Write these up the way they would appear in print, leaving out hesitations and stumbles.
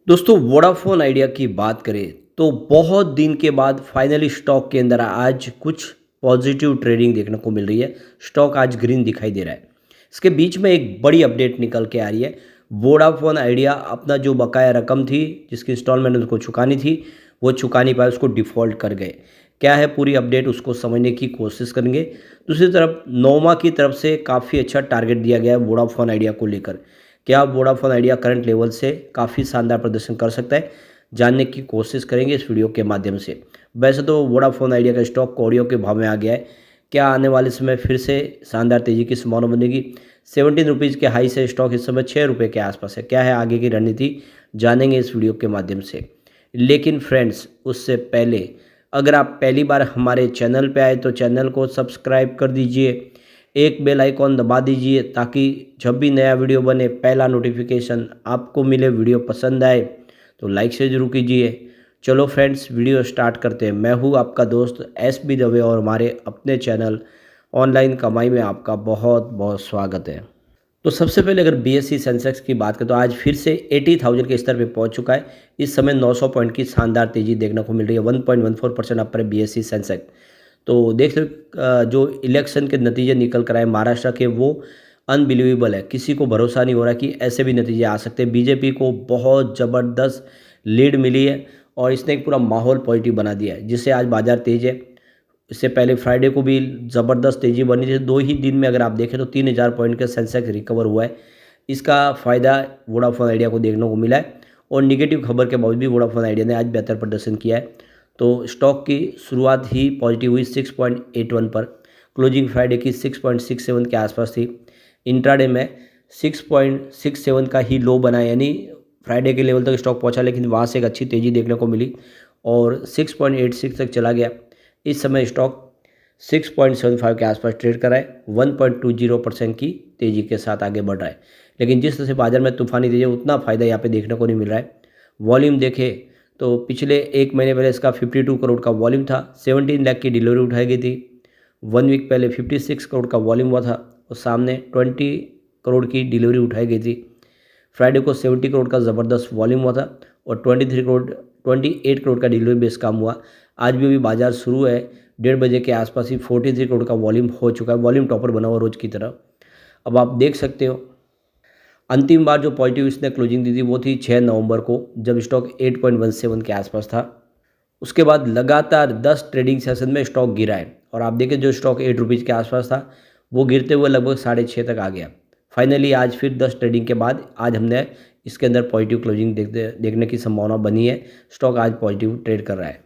दोस्तों Vodafone idea की बात करें तो बहुत दिन के बाद फाइनली स्टॉक के अंदर आज कुछ पॉजिटिव ट्रेडिंग देखने को मिल रही है। स्टॉक आज ग्रीन दिखाई दे रहा है। इसके बीच में एक बड़ी अपडेट निकल के आ रही है। वोडाफोन आइडिया अपना जो बकाया रकम थी, जिसकी इंस्टॉलमेंट उसको चुकानी थी, वो चुका नहीं पाए, उसको डिफ़ॉल्ट कर गए। क्या है पूरी अपडेट, उसको समझने की कोशिश करेंगे। दूसरी तरफ नोमा की तरफ से काफ़ी अच्छा टारगेट दिया गया है वोडाफोन आइडिया को लेकर। क्या वोडाफोन आइडिया करंट लेवल से काफ़ी शानदार प्रदर्शन कर सकता है, जानने की कोशिश करेंगे इस वीडियो के माध्यम से। वैसे तो वोडाफोन आइडिया का स्टॉक कौड़ियों के भाव में आ गया है। क्या आने वाले समय फिर से शानदार तेज़ी की संभावना बनेगी? 17 रुपीज़ के हाई से स्टॉक इस समय 6 रुपये के आसपास है। क्या है आगे की रणनीति, जानेंगे इस वीडियो के माध्यम से। लेकिन फ्रेंड्स, उससे पहले अगर आप पहली बार हमारे चैनल पे आए तो चैनल को सब्सक्राइब कर दीजिए, एक बेल आइकॉन दबा दीजिए ताकि जब भी नया वीडियो बने पहला नोटिफिकेशन आपको मिले। वीडियो पसंद आए तो लाइक से ज़रूर कीजिए। चलो फ्रेंड्स, वीडियो स्टार्ट करते हैं। मैं हूँ आपका दोस्त एस बी दवे और हमारे अपने चैनल ऑनलाइन कमाई में आपका बहुत बहुत स्वागत है। तो सबसे पहले अगर बीएसई सेंसेक्स की बात करें तो आज फिर से 80,000 के स्तर पे पहुंच चुका है। इस समय 900 पॉइंट की शानदार तेज़ी देखने को मिल रही है। 1.14% अप पर है बीएसई सेंसेक्स। तो देख लो, जो इलेक्शन के नतीजे निकल कर आए महाराष्ट्र के, वो अनबिलीवेबल है। किसी को भरोसा नहीं हो रहा कि ऐसे भी नतीजे आ सकते हैं। बीजेपी को बहुत ज़बरदस्त लीड मिली है और इसने एक पूरा माहौल पॉजिटिव बना दिया है, जिससे आज बाजार तेज़ है। इससे पहले फ्राइडे को भी ज़बरदस्त तेज़ी बनी थी। 2 ही दिन में अगर आप देखें तो 3000 पॉइंट का सेंसेक्स रिकवर हुआ है। इसका फ़ायदा वोडाफोन आइडिया को देखने को मिला है और नेगेटिव खबर के बावजूद भी वोडाफोन आइडिया ने आज बेहतर प्रदर्शन किया है। तो स्टॉक की शुरुआत ही पॉजिटिव हुई 6.81 पर। क्लोजिंग फ्राइडे की 6.67 के आसपास थी। इंट्राडे में 6.67 का ही लो बना, यानी फ्राइडे के लेवल तक स्टॉक पहुंचा, लेकिन वहां से एक अच्छी तेज़ी देखने को मिली और 6.86 तक चला गया। इस समय स्टॉक 6.75 के आसपास ट्रेड कर रहा है। 1.20% की तेज़ी के साथ आगे बढ़ रहा है। लेकिन जिस तरह से बाजार में तूफानी तेज़ी है, उतना फ़ायदा यहाँ पे देखने को नहीं मिल रहा है। वॉल्यूम देखें तो पिछले एक महीने पहले इसका 52 करोड़ का वॉल्यूम था। 17 लाख की डिलीवरी उठाई गई थी। 1 वीक पहले 56 करोड़ का वॉल्यूम हुआ था और सामने 20 करोड़ की डिलीवरी उठाई गई थी। फ्राइडे को 70 करोड़ का ज़बरदस्त वॉल्यूम हुआ था और 28 करोड़ का डिलीवरी बेस काम हुआ। आज भी अभी बाजार शुरू है, 1:30 बजे के आसपास ही 43 करोड़ का वॉल्यूम हो चुका है। वॉल्यूम टॉपर बना हुआ रोज़ की तरह। अब आप देख सकते हो, अंतिम बार जो पॉजिटिव इसने क्लोजिंग दी थी वो थी 6 नवंबर को, जब स्टॉक 8.17 के आसपास था। उसके बाद लगातार 10 ट्रेडिंग सेशन में स्टॉक गिरा है और आप देखें जो स्टॉक 8 रुपीज़ के आसपास था वो गिरते हुए लगभग 6.5 तक आ गया। फाइनली आज फिर 10 ट्रेडिंग के बाद आज हमने इसके अंदर पॉजिटिव क्लोजिंग देखने की संभावना बनी है। स्टॉक आज पॉजिटिव ट्रेड कर रहा है।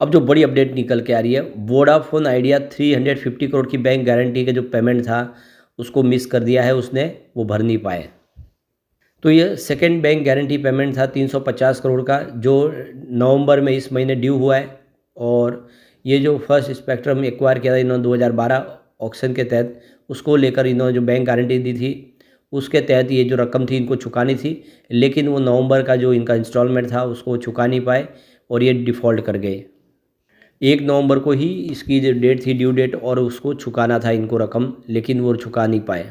अब जो बड़ी अपडेट निकल के आ रही है, वोडाफोन आइडिया 350 करोड़ की बैंक गारंटी का जो पेमेंट था उसको मिस कर दिया है उसने, वो भर नहीं पाए। तो ये सेकंड बैंक गारंटी पेमेंट था 350 करोड़ का, जो नवंबर में इस महीने ड्यू हुआ है। और ये जो फर्स्ट स्पेक्ट्रम एक्वायर किया था इन्होंने 2012 ऑक्शन के तहत, उसको लेकर इन्होंने जो बैंक गारंटी दी थी उसके तहत ये जो रकम थी इनको चुकानी थी, लेकिन वो नवंबर का जो इनका इंस्टॉलमेंट था उसको चुका नहीं पाए और ये डिफ़ॉल्ट कर गए। 1 नवंबर को ही इसकी जो डेट थी, ड्यू डेट, और उसको चुकाना था इनको रकम, लेकिन वो चुका नहीं पाए।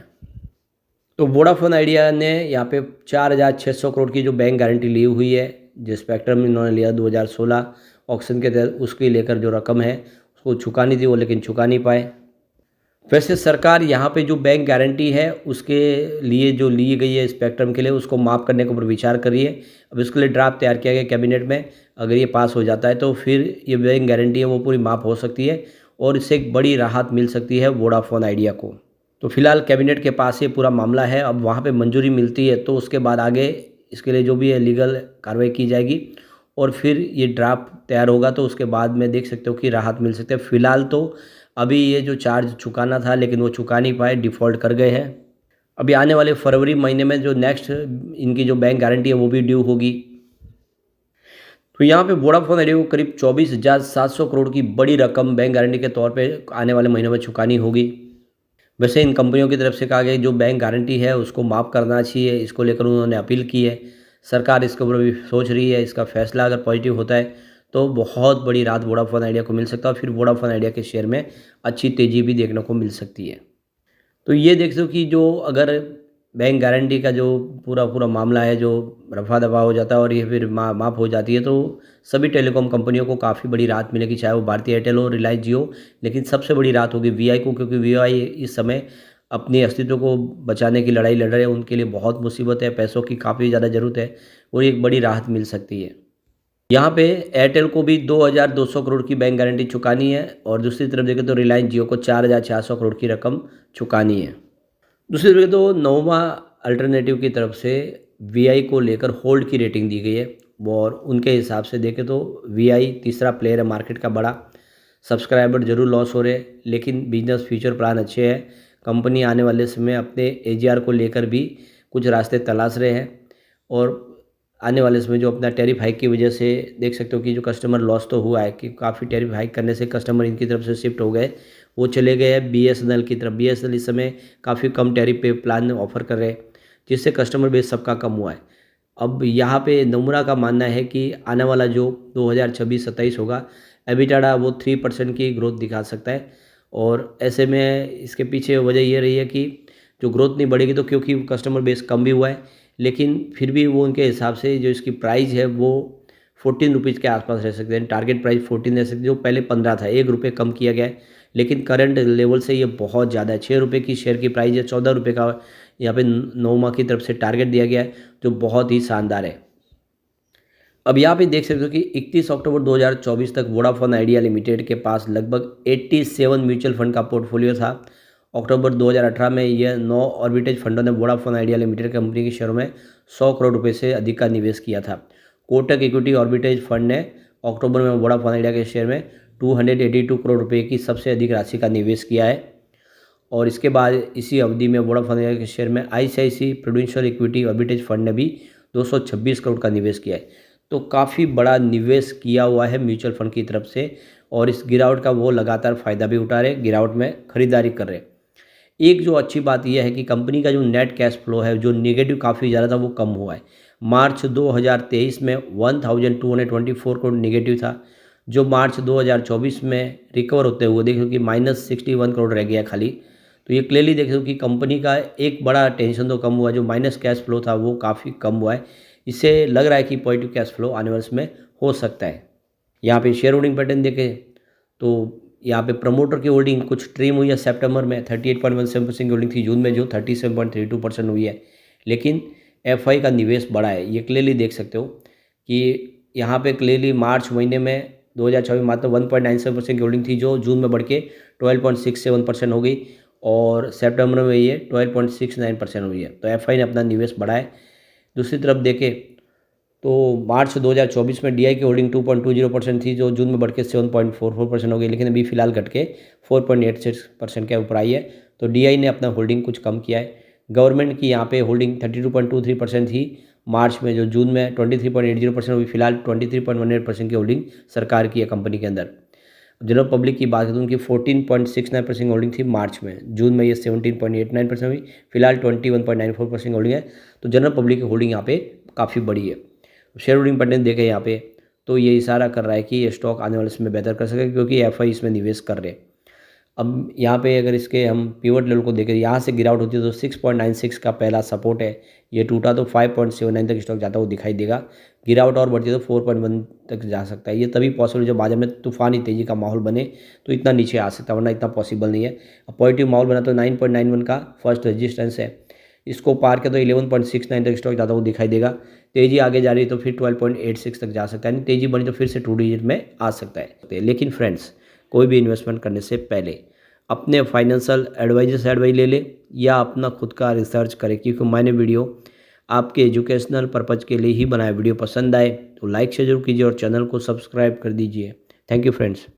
तो वोडाफोन आइडिया ने यहाँ पे 4,600 करोड़ की जो बैंक गारंटी ली हुई है, जो स्पेक्ट्रम इन्होंने लिया 2016 ऑक्शन के तहत, उसकी लेकर जो रकम है उसको चुकानी थी वो, लेकिन चुका नहीं पाए। वैसे सरकार यहाँ पे जो बैंक गारंटी है उसके लिए जो ली गई है स्पेक्ट्रम के लिए, उसको माफ़ करने के ऊपर विचार कर रही है। अब इसके लिए ड्राफ्ट तैयार किया गया कैबिनेट में। अगर ये पास हो जाता है तो फिर ये बैंक गारंटी है वो पूरी माफ़ हो सकती है और इससे एक बड़ी राहत मिल सकती है वोडाफोन आइडिया को। तो फिलहाल कैबिनेट के पास ये पूरा मामला है। अब वहाँ पे मंजूरी मिलती है तो उसके बाद आगे इसके लिए जो भी है लीगल कार्रवाई की जाएगी और फिर ये ड्राफ्ट तैयार होगा तो उसके बाद में देख सकते हो कि राहत मिल सकती है। फिलहाल तो अभी ये जो चार्ज चुकाना था लेकिन वो चुका नहीं पाए, डिफ़ॉल्ट कर गए हैं। अभी आने वाले फरवरी महीने में जो नेक्स्ट इनकी जो बैंक गारंटी है वो भी ड्यू होगी। तो यहाँ पे वोडाफोन आइडिया को करीब 24,700 करोड़ की बड़ी रकम बैंक गारंटी के तौर पे आने वाले महीनों में चुकानी होगी। वैसे इन कंपनियों की तरफ से कहा गया जो बैंक गारंटी है उसको माफ़ करना चाहिए, इसको लेकर उन्होंने अपील की है। सरकार इसके ऊपर भी सोच रही है। इसका फैसला अगर पॉजिटिव होता है तो बहुत बड़ी राहत वोडाफोन आइडिया को मिल सकता है और फिर वोडाफोन आइडिया के शेयर में अच्छी तेज़ी भी देखने को मिल सकती है। तो ये देख लो कि जो अगर बैंक गारंटी का जो पूरा पूरा मामला है, जो रफा दफा हो जाता है और ये फिर माफ़ हो जाती है, तो सभी टेलीकॉम कंपनियों को काफ़ी बड़ी राहत मिलेगी, चाहे वो भारतीय एयरटेल हो, रिलायंस जियो। लेकिन सबसे बड़ी राहत होगी वीआई को, क्योंकि वीआई इस समय अपने अस्तित्व को बचाने की लड़ाई लड़ रहे हैं। उनके लिए बहुत मुसीबत है, पैसों की काफ़ी ज़्यादा ज़रूरत है और एक बड़ी राहत मिल सकती है। यहाँ पे एयरटेल को भी 2,200 करोड़ की बैंक गारंटी चुकानी है और दूसरी तरफ देखें तो रिलायंस जियो को 4,400 करोड़ की रकम चुकानी है। दूसरी तरफ तो नोवा अल्टरनेटिव की तरफ से वीआई को लेकर होल्ड की रेटिंग दी गई है और उनके हिसाब से देखें तो वीआई तीसरा प्लेयर है मार्केट का बड़ा। सब्सक्राइबर जरूर लॉस हो रहे हैं, लेकिन बिजनेस फ्यूचर प्लान अच्छे हैं। कंपनी आने वाले समय अपने एजीआर को लेकर भी कुछ रास्ते तलाश रहे हैं और आने वाले समय जो अपना टैरिफ हाइक की वजह से देख सकते हो कि जो कस्टमर लॉस तो हुआ है, कि काफ़ी टैरिफ हाइक करने से कस्टमर इनकी तरफ से शिफ्ट हो गए, वो चले गए हैं बीएसएनएल की तरफ। बीएसएनएल इस समय काफ़ी कम टैरिफ पे प्लान ऑफर कर रहे हैं, जिससे कस्टमर बेस सबका कम हुआ है। अब यहाँ पे नमूना का मानना है कि आने वाला जो 2026-27 होगा, एबिटाडा वो 3% की ग्रोथ दिखा सकता है। और ऐसे में इसके पीछे वजह ये रही है कि जो ग्रोथ नहीं बढ़ेगी, तो क्योंकि कस्टमर बेस कम भी हुआ है, लेकिन फिर भी वो उनके हिसाब से जो इसकी प्राइस है वो 14 रुपीज़ के आसपास रह सकते हैं। टारगेट प्राइस 14 रह सकती है, जो पहले 15 था, 1 रुपये कम किया गया है। लेकिन करंट लेवल से ये बहुत ज़्यादा है। 6 रुपये की शेयर की प्राइस है, 14 रुपये का यहाँ पे नोमा की तरफ से टारगेट दिया गया है, जो बहुत ही शानदार है। अब यहाँ पे देख सकते हो कि 31 अक्टूबर 2024 तक वोडाफोन आइडिया लिमिटेड के पास लगभग 87 म्यूचुअल फंड का पोर्टफोलियो था। अक्टूबर 2018 में यह 9 ऑर्बिटेज फंडों ने वोडाफोन आइडिया लिमिटेड कंपनी के शेयरों में 100 करोड़ रुपए से अधिक का निवेश किया था। कोटक इक्विटी ऑर्बिटेज फंड ने अक्टूबर में वोडाफोन आइडिया के शेयर में 282 करोड़ रुपए की सबसे अधिक राशि का निवेश किया है। और इसके बाद इसी अवधि में वोडाफोन आइडिया के शेयर में आईसीआईसी प्रूडेंशियल इक्विटी ऑर्बिटेज फंड ने भी 226 करोड़ का निवेश किया है। तो काफ़ी बड़ा निवेश किया हुआ है म्यूचुअल फंड की तरफ से और इस गिरावट का वो लगातार फ़ायदा भी उठा रहे, गिरावट में खरीदारी कर रहे। एक जो अच्छी बात यह है कि कंपनी का जो नेट कैश फ्लो है, जो नेगेटिव काफ़ी ज़्यादा था, वो कम हुआ है। मार्च 2023 में 1224 करोड़ नेगेटिव था, जो मार्च 2024 में रिकवर होते हुए देखो कि -61 करोड़ रह गया खाली। तो ये क्लियरली देख सकते हो कि कंपनी का एक बड़ा टेंशन तो कम हुआ, जो माइनस कैश फ्लो था वो काफ़ी कम हुआ है। इससे लग रहा है कि पॉजिटिव कैश फ्लो आने वाले समय हो सकता है। यहाँ पे शेयर होल्डिंग पैटर्न देखें तो यहाँ पे प्रमोटर की होल्डिंग कुछ ट्रिम हुई है। सितंबर में 38.17% की होल्डिंग थी, जून में जो 37.32% हुई है। लेकिन एफआई का निवेश बढ़ा है, ये क्लियरली देख सकते हो कि यहाँ पे क्लियरली मार्च महीने में 2024 मात्र 1.97% की होल्डिंग थी, जो जून में बढ़ के 12.67% हो गई और सितंबर में ये 12.69% हुई है। तो एफआई ने अपना निवेश बढ़ाया है। दूसरी तरफ देखें तो मार्च 2024 में डीआई की होल्डिंग 2.20% थी, जो जून में बढ़ के 7.44% हो गई, लेकिन अभी फिलहाल घट के 4.86% के ऊपर आई है। तो डीआई ने अपना होल्डिंग कुछ कम किया है। गवर्नमेंट की यहाँ पे होल्डिंग 32.23% थी मार्च में, जो जून में 23.80% हुई। फिलहाल 23.18% की होल्डिंग सरकार की है कंपनी के अंदर। जनरल पब्लिक की बात करें तो उनकी 14.69% होल्डिंग थी मार्च में, जून में ये 17.89% हुई। फिलहाल 21.94% होल्डिंग है। तो जनरल पब्लिक की होल्डिंग यहाँ पे काफ़ी बड़ी है। शेयर होल्डिंग पैटर्न देखें यहाँ पे तो ये इशारा कर रहा है कि ये स्टॉक आने वाले समय बेहतर कर सके, क्योंकि एफआई इसमें निवेश कर रहे हैं। अब यहाँ पे अगर इसके हम पिवट लेवल को देखें, यहाँ से गिरावट होती है तो 6.96 का पहला सपोर्ट है, ये टूटा तो 5.79 तक स्टॉक जाता हुआ दिखाई देगा। गिरावट और बढ़ती है तो 4.1 तक जा सकता है। ये तभी पॉसिबल जब बाजार में तूफानी तेज़ी का माहौल बने तो इतना नीचे आ सकता है, वरना इतना पॉसिबल नहीं है। अब पॉजिटिव माहौल बना तो 9.91 का फर्स्ट रेजिस्टेंस है, इसको पार किया तो 11.69 तक स्टॉक जाता हुआ दिखाई देगा। तेज़ी आगे जा रही है तो फिर 12.86 तक जा सकता है, तेज़ी बनी तो फिर से 2 डिजिट में आ सकता है। लेकिन फ्रेंड्स, कोई भी इन्वेस्टमेंट करने से पहले अपने फाइनेंशियल एडवाइजर से एडवाइस ले ले या अपना खुद का रिसर्च करें, क्योंकि मैंने वीडियो आपके एजुकेशनल पर्पज़ के लिए ही बनाया। वीडियो पसंद आए तो लाइक शेयर जरूर कीजिए और चैनल को सब्सक्राइब कर दीजिए। Thank you friends.